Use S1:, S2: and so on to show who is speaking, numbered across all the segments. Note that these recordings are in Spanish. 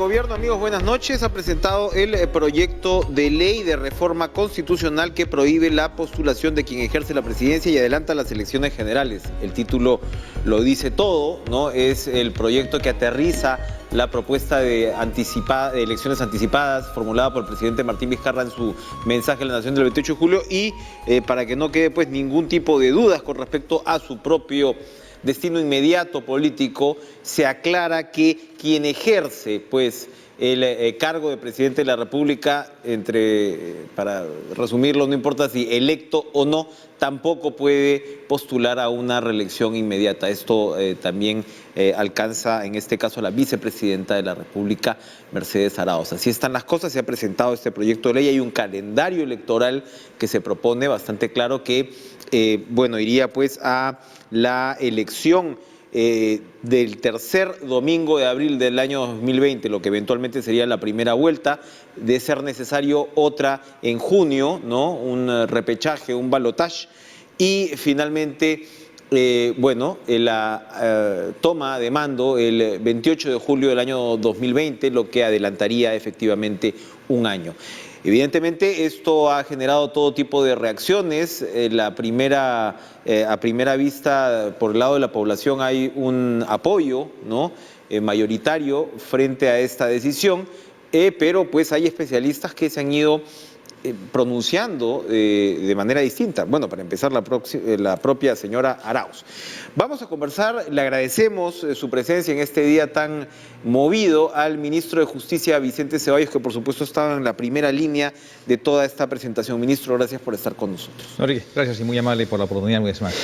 S1: gobierno, amigos, buenas noches. Ha presentado el proyecto de ley de reforma constitucional que prohíbe la postulación de quien ejerce la presidencia y adelanta las elecciones generales. El título lo dice todo, ¿no? Es el proyecto que aterriza la propuesta de elecciones anticipadas formulada por el presidente Martín Vizcarra en su mensaje a la Nación del 28 de julio y para que no quede pues ningún tipo de dudas con respecto a su propio destino inmediato político, se aclara que quien ejerce pues el cargo de presidente de la República, para resumirlo, no importa si electo o no, tampoco puede postular a una reelección inmediata. Esto también alcanza, en este caso, a la vicepresidenta de la República, Mercedes Arauz. Así están las cosas, se ha presentado este proyecto de ley, hay un calendario electoral que se propone bastante claro que, iría pues a la elección del tercer domingo de abril del año 2020, lo que eventualmente sería la primera vuelta, de ser necesario otra en junio, ¿no? Un repechaje, un balotaje, y finalmente, la toma de mando el 28 de julio del año 2020, lo que adelantaría efectivamente un año. Evidentemente esto ha generado todo tipo de reacciones. A primera vista, por el lado de la población hay un apoyo, ¿no? Mayoritario frente a esta decisión, pero pues hay especialistas que se han ido pronunciando de manera distinta. Bueno, para empezar, la propia señora Arauz. Vamos a conversar, le agradecemos su presencia en este día tan movido al ministro de Justicia, Vicente Ceballos, que por supuesto estaba en la primera línea de toda esta presentación. Ministro, gracias por estar con nosotros.
S2: Enrique, gracias y muy amable por la oportunidad.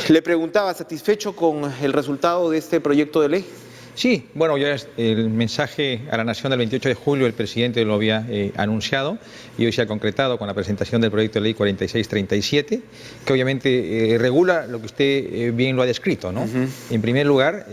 S1: Le preguntaba, ¿satisfecho con el resultado de este proyecto de ley?
S2: Sí, bueno, ya el mensaje a la Nación del 28 de julio el presidente lo había anunciado y hoy se ha concretado con la presentación del proyecto de ley 4637, que obviamente regula lo que usted bien lo ha descrito, ¿no? En primer lugar,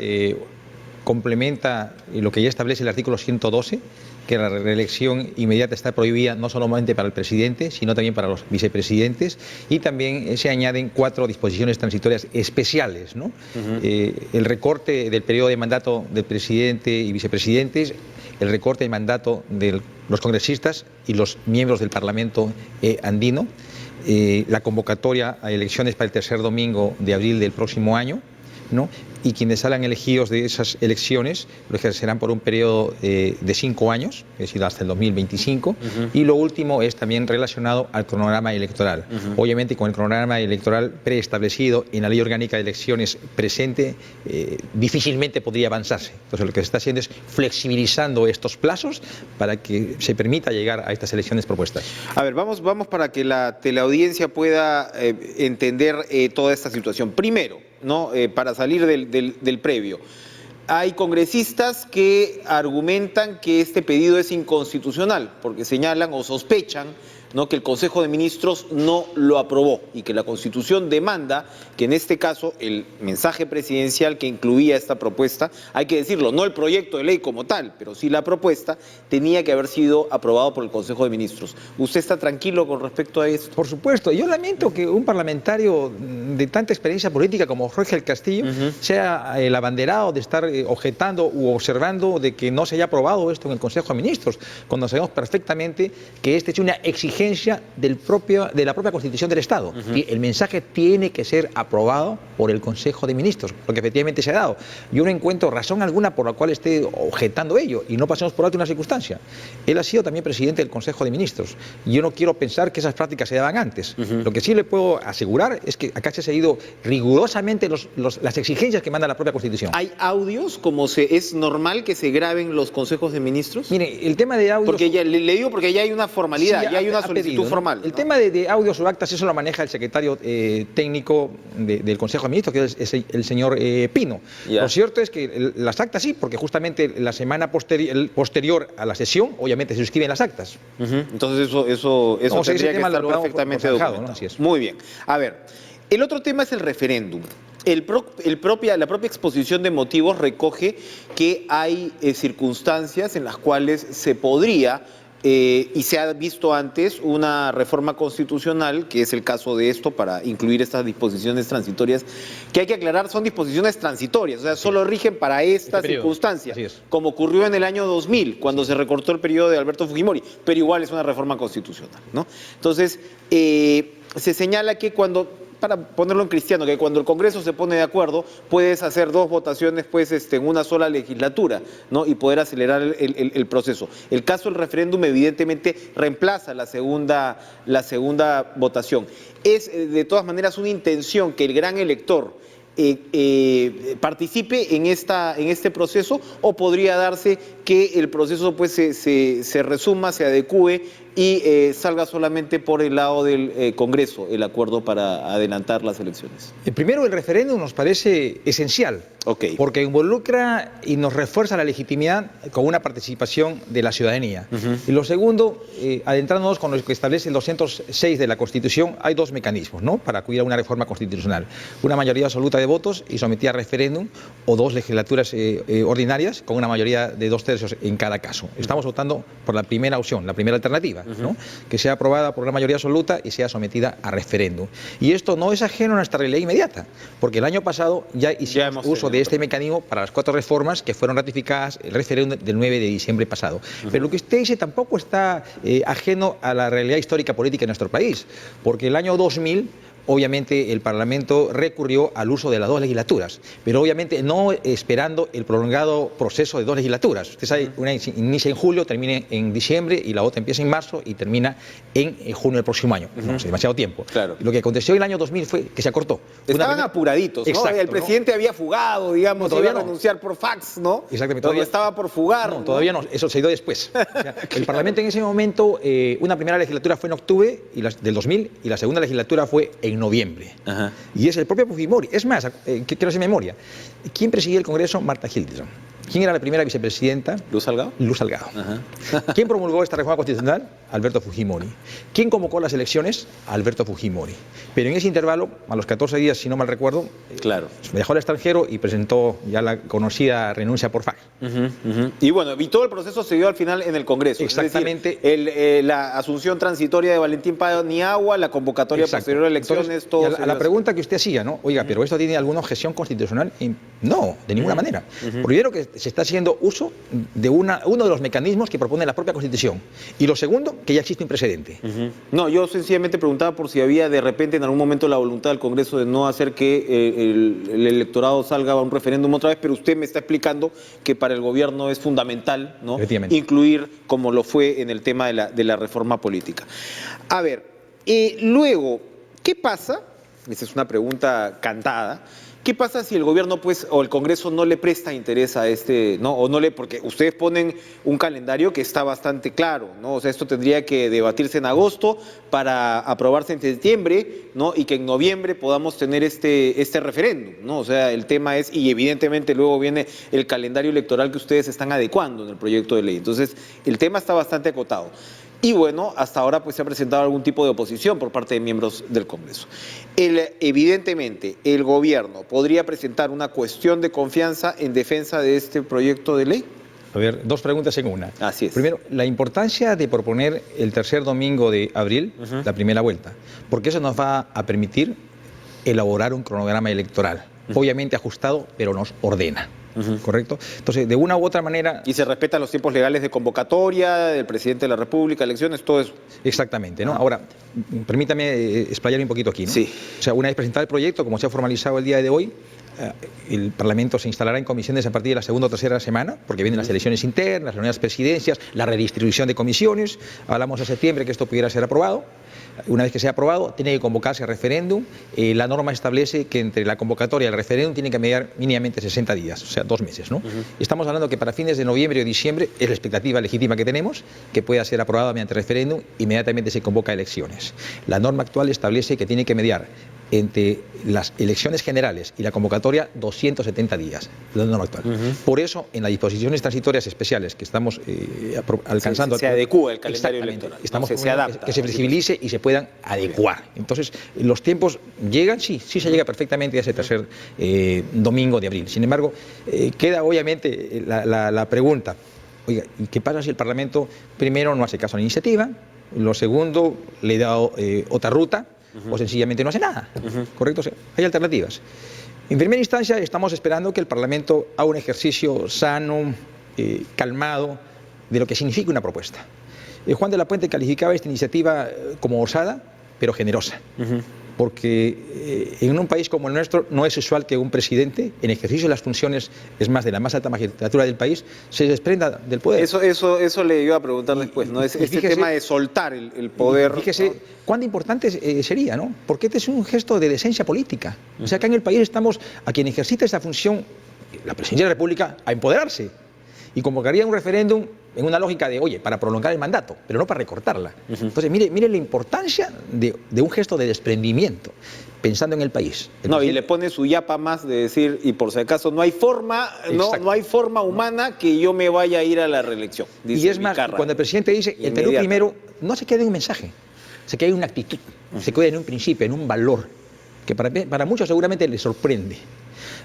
S2: complementa lo que ya establece el artículo 112, que la reelección inmediata está prohibida no solamente para el presidente, sino también para los vicepresidentes, y también se añaden 4 disposiciones transitorias especiales, ¿no? El recorte del periodo de mandato del presidente y vicepresidentes, el recorte de mandato de los congresistas y los miembros del Parlamento andino, la convocatoria a elecciones para el tercer domingo de abril del próximo año, ¿no? Y quienes salgan elegidos de esas elecciones lo ejercerán por un periodo de 5 años, es decir, hasta el 2025. Y lo último es también relacionado al cronograma electoral. Obviamente, con el cronograma electoral preestablecido en la Ley Orgánica de Elecciones presente, difícilmente podría avanzarse. Entonces, lo que se está haciendo es flexibilizando estos plazos para que se permita llegar a estas elecciones propuestas.
S1: A ver, vamos para que la teleaudiencia pueda entender toda esta situación. Primero, ¿no? Para salir del previo. Hay congresistas que argumentan que este pedido es inconstitucional porque señalan o sospechan, ¿no?, que el Consejo de Ministros no lo aprobó y que la Constitución demanda que en este caso el mensaje presidencial que incluía esta propuesta, hay que decirlo, no el proyecto de ley como tal, pero sí la propuesta, tenía que haber sido aprobado por el Consejo de Ministros. ¿Usted está tranquilo con respecto a esto?
S2: Por supuesto. Yo lamento que un parlamentario de tanta experiencia política como Jorge del Castillo sea el abanderado de estar objetando u observando de que no se haya aprobado esto en el Consejo de Ministros, cuando sabemos perfectamente que este es una exigencia de la propia Constitución del Estado. Y el mensaje tiene que ser aprobado por el Consejo de Ministros, lo que efectivamente se ha dado. Yo no encuentro razón alguna por la cual esté objetando ello, y no pasemos por alto una circunstancia. Él ha sido también presidente del Consejo de Ministros. Yo no quiero pensar que esas prácticas se daban antes. Lo que sí le puedo asegurar es que acá se ha seguido rigurosamente las exigencias que manda la propia Constitución.
S1: ¿Hay audios como es normal que se graben los consejos de ministros?
S2: Mire, el tema de audios...
S1: Porque ya, le digo porque ya hay una formalidad,
S2: sí,
S1: ya hay una solicitud
S2: pedido, ¿no?
S1: formal.
S2: El tema de audios o actas, eso lo maneja el secretario técnico del Consejo de Ministros, que es el señor Pino. Lo cierto es que las actas sí, porque justamente la semana posterior a la sesión, obviamente se suscriben las actas.
S1: Entonces eso no, tendría que estar perfectamente documentado, ¿no? Así es. Muy bien. A ver, el otro tema es el referéndum. La propia exposición de motivos recoge que hay circunstancias en las cuales se podría y se ha visto antes una reforma constitucional, que es el caso de esto, para incluir estas disposiciones transitorias, que hay que aclarar, son disposiciones transitorias, o sea, solo rigen para esta circunstancia, como ocurrió en el año 2000, cuando se recortó el periodo de Alberto Fujimori, pero igual es una reforma constitucional, ¿no? Entonces, se señala que para ponerlo en cristiano, que cuando el Congreso se pone de acuerdo, puedes hacer 2 votaciones pues, en una sola legislatura, ¿no? Y poder acelerar el proceso. El caso del referéndum evidentemente reemplaza la segunda votación. Es de todas maneras una intención que el gran elector participe en este proceso, o podría darse que el proceso pues, se resuma, se adecúe y salga solamente por el lado del Congreso el acuerdo para adelantar las elecciones.
S2: Primero, el referéndum nos parece esencial, porque involucra y nos refuerza la legitimidad con una participación de la ciudadanía. Y lo segundo, adentrándonos con lo que establece el 206 de la Constitución, hay 2 mecanismos, ¿no?, para acudir a una reforma constitucional: una mayoría absoluta de votos y sometida a referéndum, o 2 legislaturas ordinarias con una mayoría de 2/3 en cada caso. Estamos votando por la primera opción, la primera alternativa, ¿no?, que sea aprobada por una mayoría absoluta y sea sometida a referéndum. Y esto no es ajeno a nuestra realidad inmediata, porque el año pasado ya hicimos uso de este mecanismo para las 4 reformas que fueron ratificadas el referéndum del 9 de diciembre pasado. Pero lo que usted dice tampoco está ajeno a la realidad histórica política de nuestro país, porque el año 2000 obviamente el Parlamento recurrió al uso de las 2 legislaturas, pero obviamente no esperando el prolongado proceso de 2 legislaturas. Usted sabe, una inicia en julio, termina en diciembre, y la otra empieza en marzo y termina en junio del próximo año. No es demasiado tiempo.
S1: Claro.
S2: Lo que aconteció en el año 2000 fue que se acortó.
S1: Estaban apuraditos, ¿no?
S2: Exacto,
S1: el presidente había fugado, digamos,
S2: todavía
S1: iba a renunciar por fax, ¿no?
S2: Exactamente.
S1: Todavía estaba por fugar.
S2: No, todavía no, eso se dio después. O sea, el Parlamento en ese momento, una primera legislatura fue en octubre del 2000 y la segunda legislatura fue en noviembre. Y es el propio Fujimori. Es más, quiero hacer memoria. ¿Quién presidía el Congreso? Marta Hildebrand. ¿Quién era la primera vicepresidenta?
S1: ¿Luz Salgado?
S2: Luz Salgado. ¿Quién promulgó esta reforma constitucional? Alberto Fujimori. ¿Quién convocó las elecciones? Alberto Fujimori. Pero en ese intervalo, a los 14 días, si no mal recuerdo, viajó al extranjero y presentó ya la conocida renuncia por fax.
S1: Y bueno, y todo el proceso se dio al final en el Congreso.
S2: Exactamente.
S1: Es decir, la asunción transitoria de Valentín Paniagua, la posterior a elecciones,
S2: entonces,
S1: todo.
S2: A la pregunta que usted hacía, ¿no? Oiga, ¿pero esto tiene alguna objeción constitucional? No, de ninguna manera. Primero, que se está haciendo uso de uno de los mecanismos que propone la propia Constitución. Y lo segundo, que ya existe un precedente.
S1: No, yo sencillamente preguntaba por si había de repente en algún momento la voluntad del Congreso de no hacer que el electorado salga a un referéndum otra vez, pero usted me está explicando que para el gobierno es fundamental, ¿no?, incluir, como lo fue en el tema de la reforma política. A ver, luego, ¿qué pasa? Esa es una pregunta cantada. ¿Qué pasa si el gobierno, pues, o el Congreso no le presta interés a ¿no? O no porque ustedes ponen un calendario que está bastante claro, ¿no? O sea, esto tendría que debatirse en agosto para aprobarse en septiembre, ¿no? Y que en noviembre podamos tener este referéndum, ¿no? O sea, el tema es, y evidentemente luego viene el calendario electoral que ustedes están adecuando en el proyecto de ley. Entonces, el tema está bastante acotado. Y bueno, hasta ahora pues se ha presentado algún tipo de oposición por parte de miembros del Congreso. Evidentemente, el gobierno podría presentar una cuestión de confianza en defensa de este proyecto de ley.
S2: A ver, 2 preguntas en una.
S1: Así es.
S2: Primero, la importancia de proponer el tercer domingo de abril, la primera vuelta, porque eso nos va a permitir elaborar un cronograma electoral, obviamente ajustado, pero nos ordena. ¿Correcto? Entonces, de una u otra manera...
S1: Y se respetan los tiempos legales de convocatoria, del presidente de la República, elecciones, todo eso.
S2: Exactamente, ¿no? Ahora, permítame explayarme un poquito aquí, ¿no?
S1: Sí.
S2: O sea, una vez presentado el proyecto, como se ha formalizado el día de hoy, el Parlamento se instalará en comisiones a partir de la segunda o tercera semana, porque vienen las elecciones internas, las nuevas presidencias, la redistribución de comisiones. Hablamos en septiembre que esto pudiera ser aprobado. Una vez que sea aprobado, tiene que convocarse a referéndum. La norma establece que entre la convocatoria y el referéndum tienen que mediar mínimamente 60 días, o sea, 2 meses, ¿no? Estamos hablando que para fines de noviembre o diciembre es la expectativa legítima que tenemos, que pueda ser aprobada mediante referéndum, inmediatamente se convoca a elecciones. La norma actual establece que tiene que mediar entre las elecciones generales y la convocatoria 270 días, la norma actual. Por eso, en las disposiciones transitorias especiales que estamos alcanzando...
S1: Se adecúa el calendario electoral.
S2: Estamos
S1: se adapta.
S2: Que se flexibilice y se puedan adecuar. Entonces, los tiempos llegan, sí se llega perfectamente a ese tercer domingo de abril. Sin embargo, queda obviamente la pregunta, oiga, ¿y qué pasa si el Parlamento primero no hace caso a la iniciativa, lo segundo le da otra ruta o sencillamente no hace nada? ¿Correcto? O sea, hay alternativas. En primera instancia estamos esperando que el Parlamento haga un ejercicio sano, calmado, de lo que significa una propuesta. Juan de la Puente calificaba esta iniciativa como osada, pero generosa. Porque en un país como el nuestro no es usual que un presidente, en ejercicio de las funciones, es más, de la más alta magistratura del país, se desprenda del poder.
S1: Eso le iba a preguntar después, ¿no? Este fíjese, tema de soltar el poder.
S2: Fíjese, ¿no?, cuán importante sería, ¿no? Porque este es un gesto de decencia política. O sea, acá en el país estamos a quien ejercita esta función, la Presidencia de la República, a empoderarse. Y convocaría un referéndum en una lógica de, oye, para prolongar el mandato, pero no para recortarla. Entonces, mire la importancia de un gesto de desprendimiento, pensando en el país.
S1: Y le pone su yapa más de decir, y por si acaso, no hay forma humana que yo me vaya a ir a la reelección.
S2: Y es más, cuando el presidente dice, el Perú primero, no se queda en un mensaje, se queda en una actitud, se queda en un principio, en un valor, que para muchos seguramente les sorprende.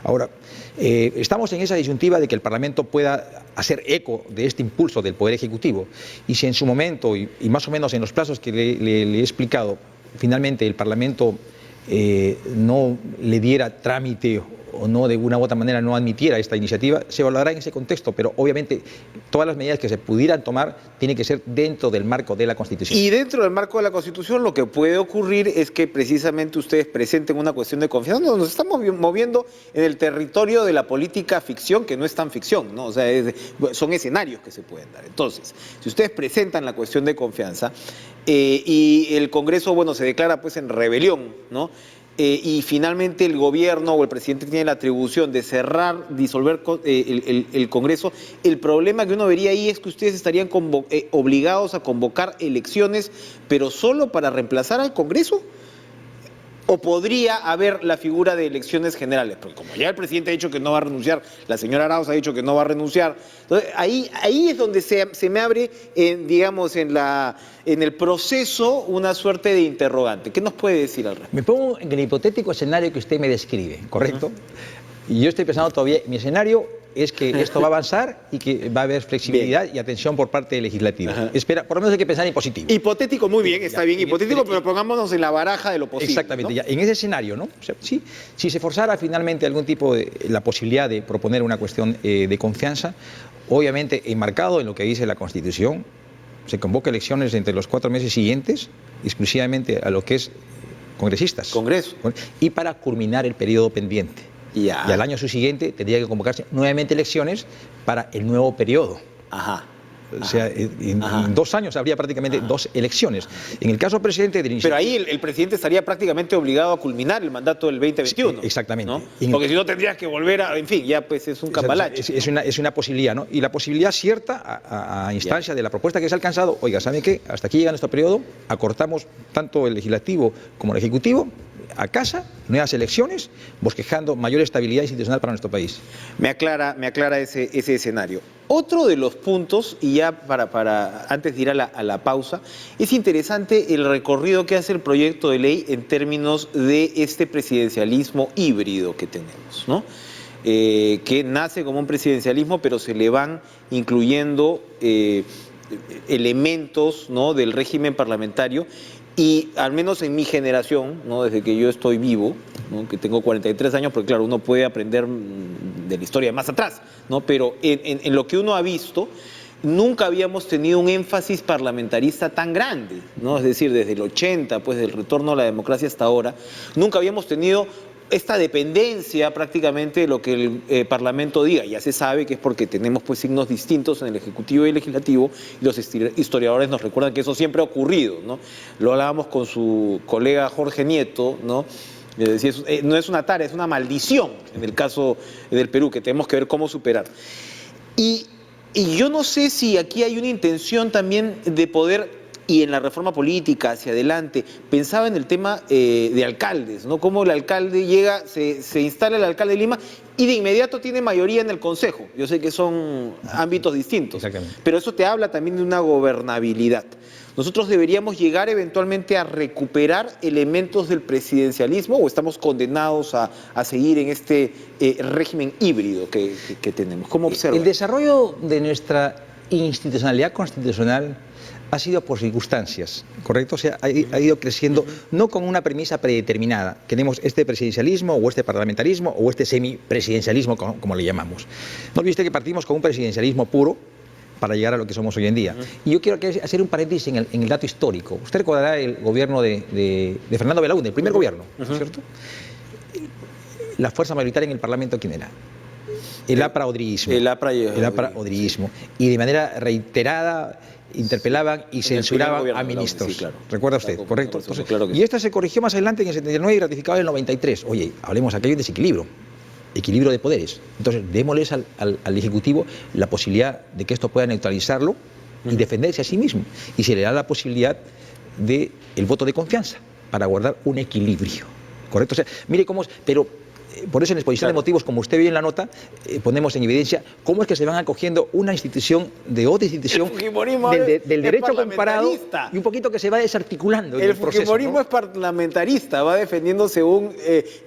S2: Ahora, estamos en esa disyuntiva de que el Parlamento pueda hacer eco de este impulso del Poder Ejecutivo, y si en su momento, y más o menos en los plazos que le he explicado, finalmente el Parlamento no le diera trámite o no, de una u otra manera no admitiera esta iniciativa, se valorará en ese contexto, pero obviamente todas las medidas que se pudieran tomar tienen que ser dentro del marco de la Constitución.
S1: Y dentro del marco de la Constitución lo que puede ocurrir es que precisamente ustedes presenten una cuestión de confianza. Nos estamos moviendo en el territorio de la política ficción, que no es tan ficción, ¿no? O sea, son escenarios que se pueden dar. Entonces, si ustedes presentan la cuestión de confianza y el Congreso, bueno, se declara pues en rebelión, ¿no? Y finalmente el gobierno o el presidente tiene la atribución de disolver el Congreso, el problema que uno vería ahí es que ustedes estarían obligados a convocar elecciones, pero solo para reemplazar al Congreso. ¿O podría haber la figura de elecciones generales? Porque como ya el presidente ha dicho que no va a renunciar, la señora Arauz ha dicho que no va a renunciar, entonces ahí es donde se me abre, digamos, en el proceso una suerte de interrogante. ¿Qué nos puede decir al respecto?
S2: Me pongo en el hipotético escenario que usted me describe, ¿correcto? Y yo estoy pensando todavía, mi escenario es que esto va a avanzar y que va a haber flexibilidad y atención por parte del legislativo. Espera, por lo menos hay que pensar en positivo.
S1: Hipotético, muy bien, está bien hipotético, pero pongámonos en la baraja de lo posible.
S2: Exactamente,
S1: ¿no?
S2: Ya, en ese escenario, ¿no? O sea, si se forzara finalmente algún tipo de la posibilidad de proponer una cuestión de confianza, obviamente enmarcado en lo que dice la Constitución, se convoca elecciones entre los 4 meses siguientes, exclusivamente a lo que es congresistas.
S1: Congreso.
S2: Y para culminar el periodo pendiente. Y al año subsiguiente tendría que convocarse nuevamente elecciones para el nuevo periodo. O sea, en 2 años habría prácticamente 2 elecciones. En el caso del presidente de la
S1: iniciativa... Pero ahí el presidente estaría prácticamente obligado a culminar el mandato del 2021.
S2: Exactamente.
S1: ¿No? Porque si no tendrías que volver a... En fin, ya pues es un cambalache.
S2: Es una posibilidad, ¿no? Y la posibilidad cierta a instancia de la propuesta que se ha alcanzado, oiga, ¿sabe qué? Hasta aquí llega nuestro periodo, acortamos tanto el legislativo como el ejecutivo, a casa, nuevas elecciones, bosquejando mayor estabilidad institucional para nuestro país.
S1: Me aclara ese escenario. Otro de los puntos, y ya para antes de ir a la pausa, es interesante el recorrido que hace el proyecto de ley en términos de este presidencialismo híbrido que tenemos, ¿no? Que nace como un presidencialismo, pero se le van incluyendo elementos, ¿no?, del régimen parlamentario. Y al menos en mi generación, ¿no?, desde que yo estoy vivo, ¿no?, que tengo 43 años, porque claro, uno puede aprender de la historia más atrás, ¿no?, pero en lo que uno ha visto, nunca habíamos tenido un énfasis parlamentarista tan grande, ¿no? Es decir, desde el 80, pues del retorno a la democracia hasta ahora, nunca habíamos tenido esta dependencia prácticamente de lo que el Parlamento diga. Ya se sabe que es porque tenemos pues signos distintos en el Ejecutivo y el Legislativo, y los historiadores nos recuerdan que eso siempre ha ocurrido, ¿no? Lo hablábamos con su colega Jorge Nieto, ¿no? Decía, no es una tarea, es una maldición en el caso del Perú, que tenemos que ver cómo superar. Y yo no sé si aquí hay una intención también de poder... Y en la reforma política hacia adelante, pensaba en el tema de alcaldes, ¿no? Cómo el alcalde llega, se instala el alcalde de Lima y de inmediato tiene mayoría en el Consejo. Yo sé que son ámbitos distintos, pero eso te habla también de una gobernabilidad. ¿Nosotros deberíamos llegar eventualmente a recuperar elementos del presidencialismo o estamos condenados a seguir en este régimen híbrido que tenemos? ¿Cómo observa?
S2: El desarrollo de nuestra institucionalidad constitucional ha sido por circunstancias, ¿correcto? O sea, ha ido creciendo no con una premisa predeterminada. Queremos este presidencialismo o este parlamentarismo o este semipresidencialismo, como le llamamos. No olvide que partimos con un presidencialismo puro para llegar a lo que somos hoy en día. Y yo quiero hacer un paréntesis en el dato histórico. Usted recordará el gobierno de Fernando Belaúnde, el primer gobierno, ¿no es cierto? La fuerza mayoritaria en el Parlamento, ¿quién era? El APRA-odrillismo.
S1: El APRA-odrillismo.
S2: Y de manera reiterada interpelaban y censuraban a ministros. Sí, claro. ¿Recuerda usted? Claro, correcto. Entonces, claro y esto se corrigió más adelante en el 79 y ratificado en el 93. Oye, hablemos, aquí hay un desequilibrio. Equilibrio de poderes. Entonces, démosles al Ejecutivo la posibilidad de que esto pueda neutralizarlo y defenderse a sí mismo. Y se le da la posibilidad del voto de confianza para guardar un equilibrio. ¿Correcto? O sea, mire cómo es. Pero por eso en la exposición de motivos, como usted ve en la nota, ponemos en evidencia cómo es que se van acogiendo una institución de otra institución del derecho comparado y un poquito que se va desarticulando el proceso. El fujimorismo, ¿no?,
S1: es parlamentarista, va defendiendo según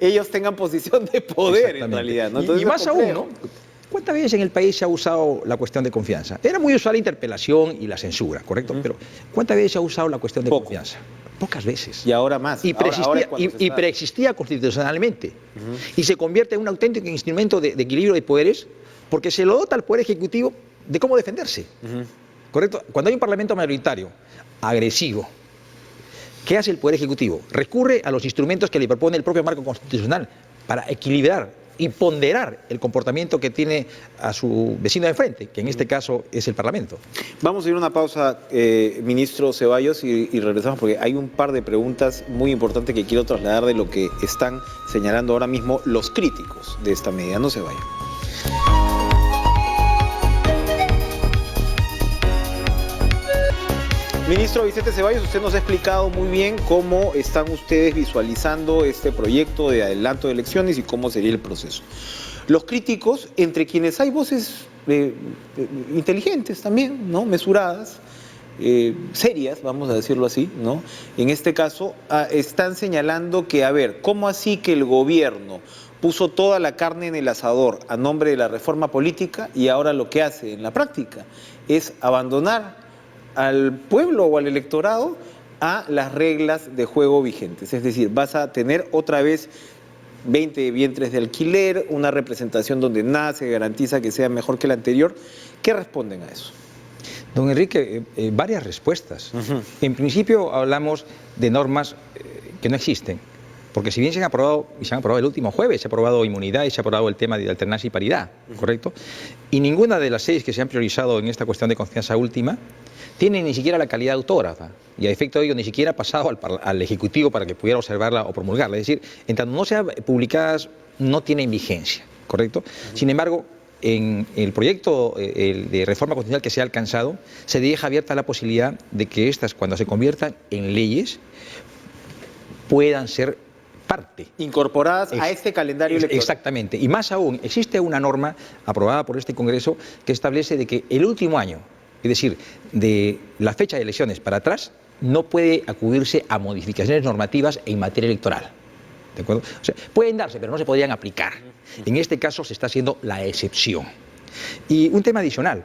S1: ellos tengan posición de poder en realidad, ¿no? Entonces,
S2: y más aún, ¿no? ¿Cuántas veces en el país se ha usado la cuestión de confianza? Era muy usual la interpelación y la censura, ¿correcto? Pero ¿cuántas veces se ha usado la cuestión de confianza? Pocas veces.
S1: Y ahora más.
S2: Y preexistía constitucionalmente. Y se convierte en un auténtico instrumento de equilibrio de poderes porque se lo dota al Poder Ejecutivo de cómo defenderse. ¿Correcto? Cuando hay un Parlamento mayoritario agresivo, ¿qué hace el Poder Ejecutivo? Recurre a los instrumentos que le propone el propio marco constitucional para equilibrar y ponderar el comportamiento que tiene a su vecino de frente, que en este caso es el Parlamento.
S1: Vamos a ir a una pausa, ministro Ceballos, y regresamos porque hay un par de preguntas muy importantes que quiero trasladar de lo que están señalando ahora mismo los críticos de esta medida. No se vayan. Ministro Vicente Ceballos, usted nos ha explicado muy bien cómo están ustedes visualizando este proyecto de adelanto de elecciones y cómo sería el proceso. Los críticos, entre quienes hay voces inteligentes también, ¿no?, mesuradas, serias, vamos a decirlo así, ¿no?, en este caso están señalando que, a ver, ¿cómo así que el gobierno puso toda la carne en el asador a nombre de la reforma política y ahora lo que hace en la práctica es abandonar al pueblo o al electorado a las reglas de juego vigentes? Es decir, vas a tener otra vez 20 vientres de alquiler, una representación donde nada se garantiza que sea mejor que la anterior. ¿Qué responden a eso?
S2: Don Enrique, varias respuestas. En principio hablamos de normas que no existen, porque si bien se han aprobado el último jueves, se ha aprobado inmunidad y se ha aprobado el tema de alternancia y paridad, ¿correcto? Y ninguna de las 6 que se han priorizado en esta cuestión de confianza última tiene ni siquiera la calidad de autógrafa, y a efecto de ello ni siquiera ha pasado al Ejecutivo para que pudiera observarla o promulgarla. Es decir, en tanto no sean publicadas, no tienen vigencia, ¿correcto? Sin embargo, en el proyecto de reforma constitucional que se ha alcanzado, se deja abierta la posibilidad de que estas, cuando se conviertan en leyes, puedan ser parte.
S1: Incorporadas a este calendario electoral.
S2: Exactamente. Y más aún, existe una norma aprobada por este Congreso que establece de que el último año, es decir, de la fecha de elecciones para atrás, no puede acudirse a modificaciones normativas en materia electoral. ¿De acuerdo? O sea, pueden darse, pero no se podrían aplicar. En este caso se está haciendo la excepción. Y un tema adicional.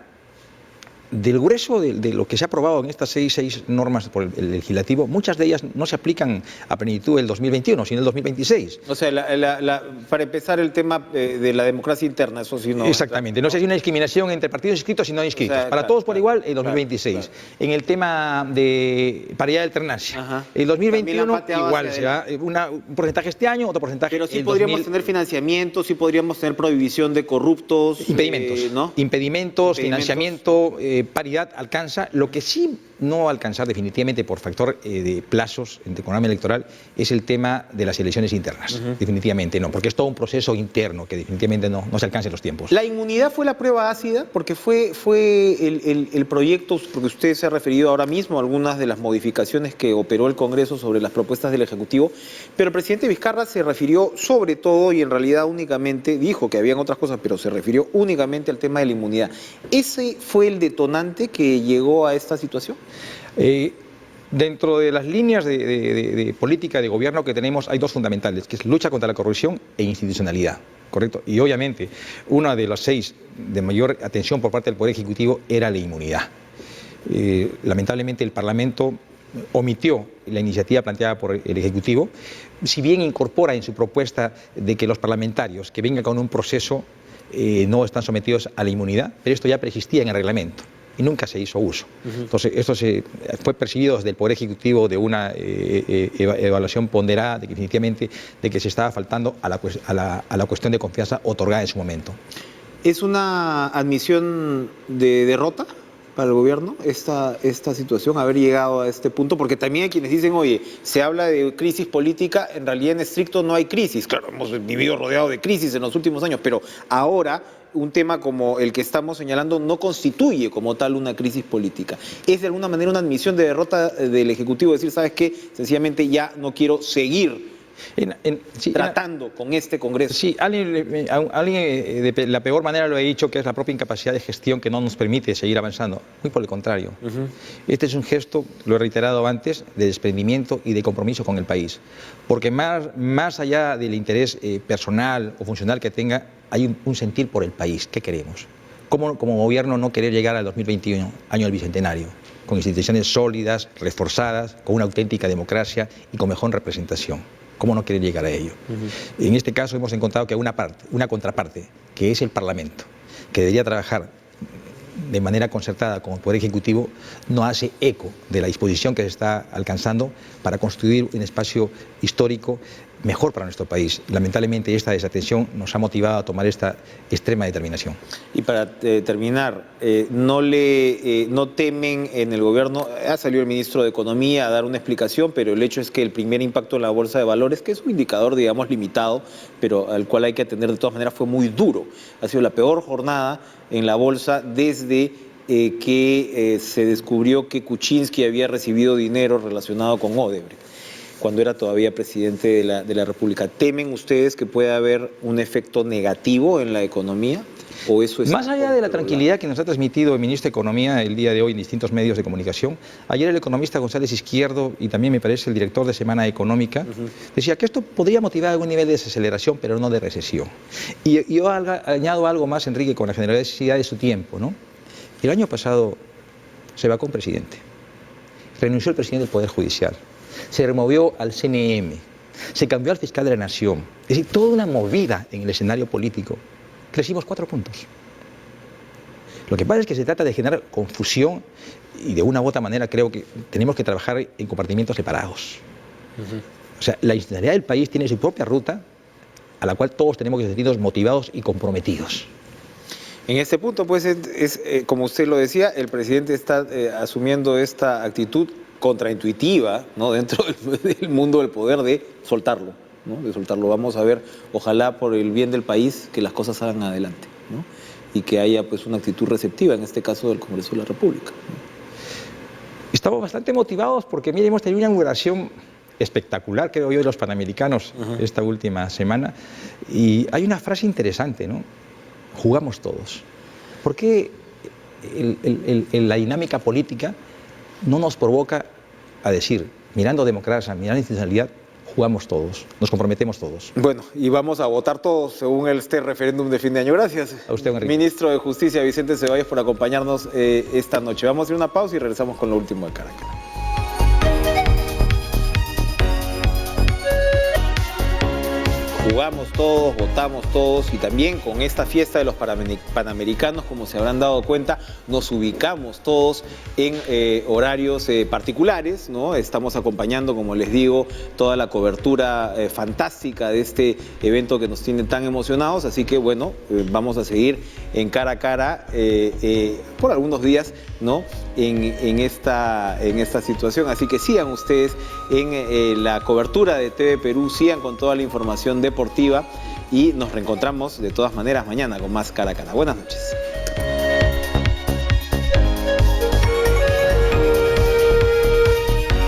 S2: Del grueso de lo que se ha aprobado en estas seis normas por el legislativo, muchas de ellas no se aplican a plenitud el 2021, sino el 2026.
S1: O sea, para empezar el tema de la democracia interna, eso sí no...
S2: Exactamente, no se hace una discriminación entre partidos inscritos y no inscritos. O sea, para todos por igual, el 2026. Claro. En el tema de paridad de alternancia, el 2021 igual, será un porcentaje este año, otro porcentaje
S1: el 2026. Pero sí podríamos tener financiamiento, sí podríamos tener prohibición de corruptos...
S2: Impedimentos, ¿no? Impedimentos, financiamiento... paridad alcanza. Lo que sí no va a alcanzar definitivamente por factor de plazos en economía electoral es el tema de las elecciones internas. Definitivamente no, porque es todo un proceso interno que definitivamente no se alcanza en los tiempos.
S1: La inmunidad fue la prueba ácida porque fue el proyecto, porque usted se ha referido ahora mismo a algunas de las modificaciones que operó el Congreso sobre las propuestas del Ejecutivo, pero el presidente Vizcarra se refirió sobre todo y en realidad únicamente, dijo que habían otras cosas, pero se refirió únicamente al tema de la inmunidad. ¿Ese fue el detonante que llegó a esta situación?
S2: Dentro de las líneas de política de gobierno que tenemos hay dos fundamentales, que es lucha contra la corrupción e institucionalidad. correcto. Y obviamente, una de las 6 de mayor atención por parte del Poder Ejecutivo era la inmunidad. Lamentablemente el Parlamento omitió la iniciativa planteada por el Ejecutivo, si bien incorpora en su propuesta de que los parlamentarios que vengan con un proceso no están sometidos a la inmunidad, pero esto ya preexistía en el reglamento y nunca se hizo uso. Entonces, esto fue percibido desde el Poder Ejecutivo de una evaluación ponderada, de que definitivamente de que se estaba faltando a la cuestión de confianza otorgada en su momento.
S1: ¿Es una admisión de derrota para el gobierno esta situación, haber llegado a este punto? Porque también hay quienes dicen, oye, se habla de crisis política, en realidad en estricto no hay crisis. Claro, hemos vivido rodeado de crisis en los últimos años, pero ahora un tema como el que estamos señalando no constituye como tal una crisis política. ¿Es de alguna manera una admisión de derrota del Ejecutivo decir, sabes qué, sencillamente ya no quiero seguir tratando con este Congreso?
S2: Sí, alguien de la peor manera lo he dicho, que es la propia incapacidad de gestión que no nos permite seguir avanzando. Muy por el contrario. Este es un gesto, lo he reiterado antes, de desprendimiento y de compromiso con el país. Porque más allá del interés personal o funcional que tenga, hay un sentir por el país. ¿Qué queremos? ¿Cómo como gobierno no querer llegar al 2021, año del Bicentenario, con instituciones sólidas, reforzadas, con una auténtica democracia y con mejor representación? ¿Cómo no querer llegar a ello? En este caso hemos encontrado que hay una contraparte, que es el Parlamento, que debería trabajar de manera concertada con el Poder Ejecutivo, no hace eco de la disposición que se está alcanzando para construir un espacio histórico mejor para nuestro país. Lamentablemente esta desatención nos ha motivado a tomar esta extrema determinación.
S1: Y para terminar, no temen en el gobierno, ha salido el ministro de Economía a dar una explicación, pero el hecho es que el primer impacto en la Bolsa de Valores, que es un indicador, digamos, limitado, pero al cual hay que atender de todas maneras, fue muy duro. Ha sido la peor jornada en la Bolsa desde que se descubrió que Kuczynski había recibido dinero relacionado con Odebrecht, cuando era todavía presidente de la República. ¿Temen ustedes que pueda haber un efecto negativo en la economía? ¿O eso es
S2: más allá de la tranquilidad que nos ha transmitido el ministro de Economía el día de hoy en distintos medios de comunicación, ayer el economista González Izquierdo y también me parece el director de Semana Económica decía que esto podría motivar algún nivel de desaceleración, pero no de recesión. Y yo añado algo más, Enrique, con la generosidad de su tiempo, ¿no? El año pasado se vacó un presidente, renunció el presidente del Poder Judicial, se removió al CNM, se cambió al fiscal de la Nación. Es decir, toda una movida en el escenario político. Crecimos 4 puntos. Lo que pasa es que se trata de generar confusión y de una u otra manera creo que tenemos que trabajar en compartimientos separados. O sea, la institucionalidad del país tiene su propia ruta a la cual todos tenemos que sentirnos motivados y comprometidos.
S1: En este punto, pues, como usted lo decía, el presidente está asumiendo esta actitud contraintuitiva, ¿no?, dentro del mundo del poder, de soltarlo, ¿no? De soltarlo. Vamos a ver, ojalá por el bien del país, que las cosas salgan adelante, ¿no? Y que haya pues una actitud receptiva, en este caso del Congreso de la República, ¿no?
S2: Estamos bastante motivados porque, mire, hemos tenido una inauguración espectacular, creo yo, de los Panamericanos esta última semana, y hay una frase interesante, ¿no? Jugamos todos. ¿Por qué la dinámica política no nos provoca a decir, mirando democracia, mirando institucionalidad, jugamos todos, nos comprometemos todos?
S1: Bueno, y vamos a votar todos según este referéndum de fin de año. Gracias,
S2: a usted, Enrique.
S1: Ministro de Justicia Vicente Ceballos, por acompañarnos esta noche. Vamos a hacer una pausa y regresamos con lo último de Cara a Cara. Jugamos todos, votamos todos, y también con esta fiesta de los Panamericanos, como se habrán dado cuenta, nos ubicamos todos en horarios particulares, ¿no? Estamos acompañando, como les digo, toda la cobertura fantástica de este evento que nos tiene tan emocionados, así que bueno, vamos a seguir en Cara a Cara por algunos días, ¿no?, en esta situación, así que sigan ustedes en la cobertura de TV Perú, sigan con toda la información deportiva y nos reencontramos de todas maneras mañana con más Cara a Cara. Buenas noches.